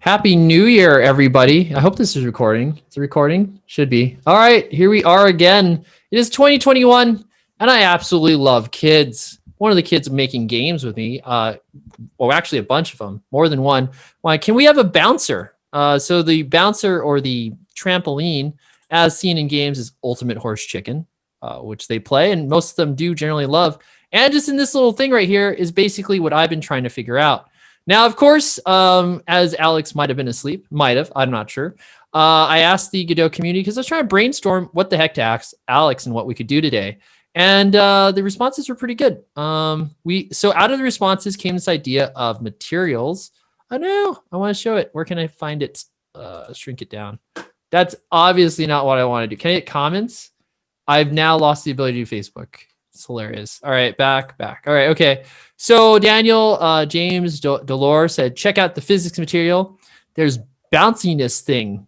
Happy New Year, everybody. I hope this is recording. It's a recording? Should be. All right, here we are again. It is 2021, and I absolutely love kids. One of the kids making games with me, well, actually a bunch of them, more than one. Why, can we have a bouncer? So the bouncer or the trampoline, as seen in games, is Ultimate Horse Chicken, which they play, and most of them do generally love. And just in this little thing right here is basically what I've been trying to figure out. Now, of course, as Alex might have been asleep, I'm not sure. I asked the Godot community because I was trying to brainstorm what the heck to ask Alex and what we could do today. And the responses were pretty good. So out of the responses came this idea of materials. Oh no, I want to show it. Where can I find it? Shrink it down. That's obviously not what I want to do. Can I get comments? I've now lost the ability to do Facebook. It's hilarious. All right, back. All right, okay. So Daniel James Delore said, check out the physics material. There's bounciness thing.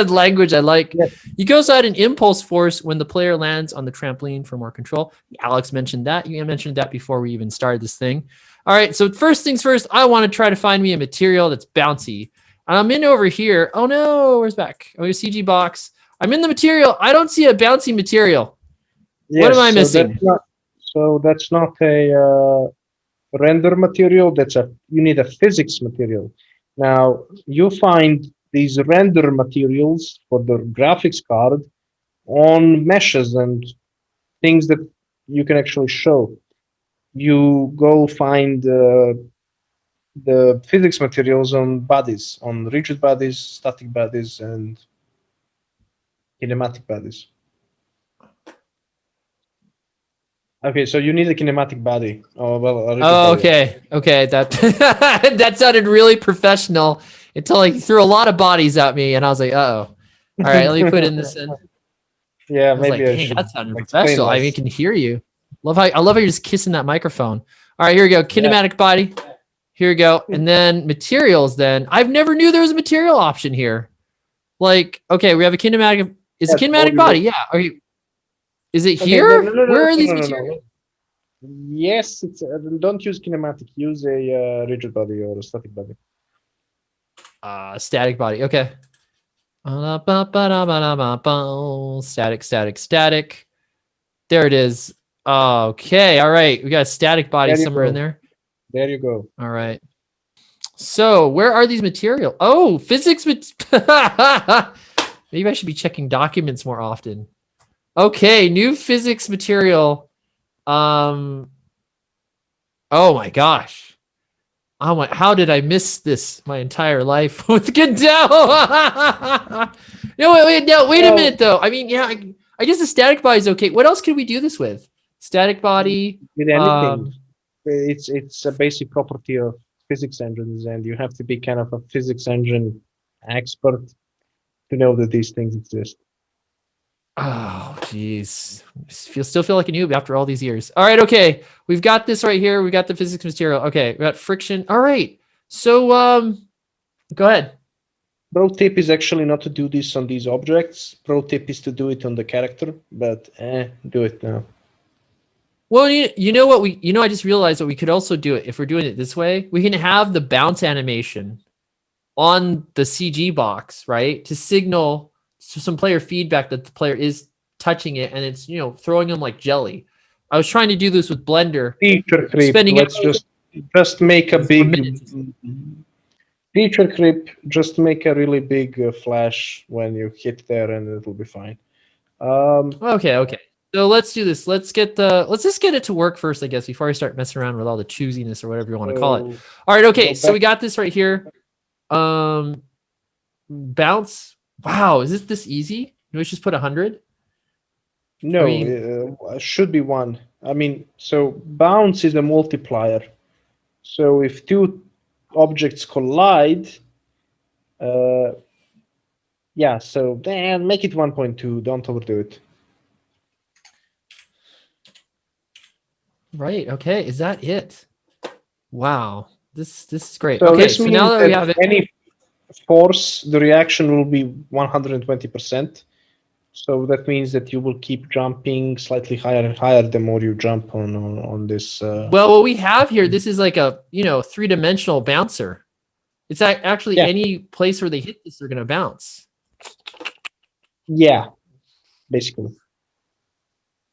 Language I like. Yes. You go outside an impulse force when the player lands on the trampoline for more control. Alex mentioned that. You mentioned that before we even started this thing. All right, so first things first, I want to try to find me a material that's bouncy. I'm in over here. Oh no, where's back? Oh, your CG box. I'm in the material. I don't see a bouncy material. Yes, what am I missing? That's not a render material. You need a physics material. Now you find these render materials for the graphics card on meshes and things that you can actually show. You go find the physics materials on bodies, on rigid bodies, static bodies, and kinematic bodies. Okay, so you need a kinematic body. Oh, well. Okay. That that sounded really professional until he threw a lot of bodies at me, and I was like, "Uh-oh." All right, let me put in this in. Yeah, maybe I should. That sounded professional. I mean, I can hear you. I love how you're just kissing that microphone. All right, here we go. Kinematic body. Here we go, and then materials. Then I've never knew there was a material option here. Like, okay, we have a kinematic. It's a kinematic body. Yeah. Are you? Is it here? Where are these materials? Yes, it's don't use kinematic. Use a rigid body or a static body. Static body. Okay. Static. There it is. Okay. All right. We got a static body somewhere in there. There you go. All right. So where are these materials? Oh, physics. Maybe I should be checking documents more often. Okay, new physics material. Oh my gosh. How did I miss this my entire life with Godot? No, wait a minute though. I mean, yeah, I guess the static body is okay. What else can we do this with? Static body. With anything. It's a basic property of physics engines, and you have to be kind of a physics engine expert to know that these things exist. Oh, geez. Still feel like a noob after all these years. All right, okay. We've got this right here. We got the physics material. Okay, we got friction. All right. So, go ahead. Pro tip is actually not to do this on these objects. Pro tip is to do it on the character, but do it now. Well, you know what I just realized that we could also do it if we're doing it this way. We can have the bounce animation on the CG box, right? To signal some player feedback that the player is touching it, and it's throwing them like jelly. I was trying to do this with Blender. Feature creep. Let's just make a big feature creep. Just make a really big flash when you hit there, and it'll be fine. Okay. So let's do this. Let's just get it to work first, I guess, before I start messing around with all the choosiness or whatever you want to call it. All right. Okay. So we got this right here. Bounce. Wow, is this easy? Do we just put 100? No, it should be 1. I mean, so bounce is a multiplier. So if two objects collide, yeah, so then make it 1.2. Don't overdo it. Right. Okay. Is that it? Wow. This is great. So okay. So now that we have it. Any force, the reaction will be 120%. So that means that you will keep jumping slightly higher and higher the more you jump on this. Well, what we have here, this is like a 3-dimensional bouncer. It's actually Yeah. any place where they hit this, they're gonna bounce. Yeah, basically.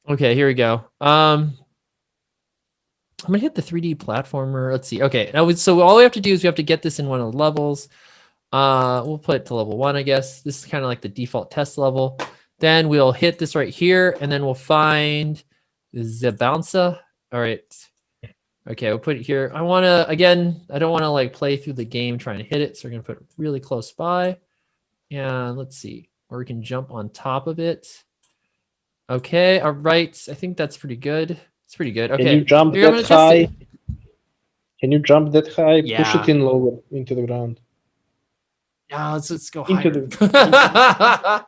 Okay, here we go. I'm gonna hit the 3D platformer. Let's see. Okay, now so all we have to do is we have to get this in one of the levels. We'll put it to level 1, I guess. This is kind of like the default test level. Then we'll hit this right here, and then we'll find the bouncer. All right. Okay, we'll put it here. I don't want to like play through the game trying to hit it, so we're gonna put it really close by. And let's see, or we can jump on top of it. Okay, all right. I think that's pretty good. It's pretty good. Okay. Can you jump Here, I'm that gonna test high? it. Can you jump that high? Push Yeah. it in lower into the ground. Yeah, let's go Into higher.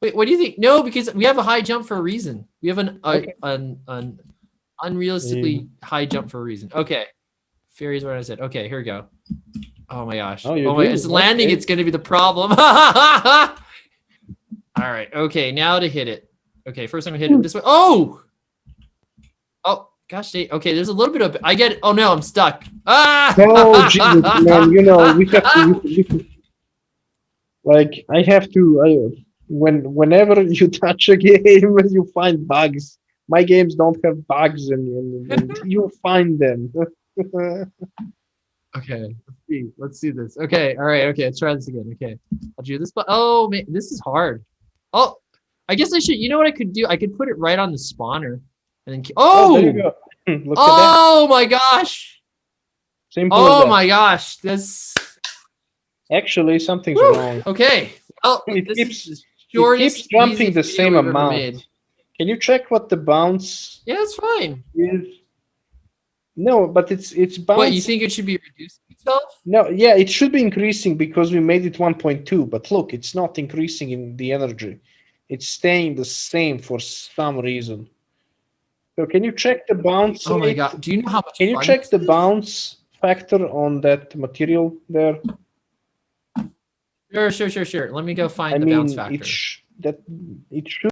Wait, what do you think? No, because we have a high jump for a reason. We have an unrealistically high jump for a reason. Okay. Fairies, what I said. Okay, here we go. Oh my gosh. Oh, Oh my, it's landing. okay. It's going to be the problem. All right. Okay, now to hit it. Okay, first I'm going to hit it this way. Oh! Oh, gosh. Okay, there's a little bit of... I get it. Oh, no, I'm stuck. Ah! Oh, Jesus, man. You know, we have to... Like, I have to... whenever you touch a game, you find bugs. My games don't have bugs, and you find them. Okay, let's see this. Okay, all right, okay, let's try this again. Okay, I'll do this, but oh man, this is hard. Oh, I guess I should. You know what I could do? I could put it right on the spawner, and then There you go. Look at that. Oh my gosh! Simple as Oh that. my gosh! This actually something's wrong. Okay, well, It this keeps jumping the same amount. Can you check what the bounce? Yeah, it's fine. Is? No, but it's bouncing. What, you think it should be reducing itself? No, yeah, it should be increasing because we made it 1.2. But look, it's not increasing in the energy. It's staying the same for some reason. So can you check the bounce? Oh my god! Do you know how much? Can you check the bounce factor on that material there? Sure. Let me go find the bounce factor. It should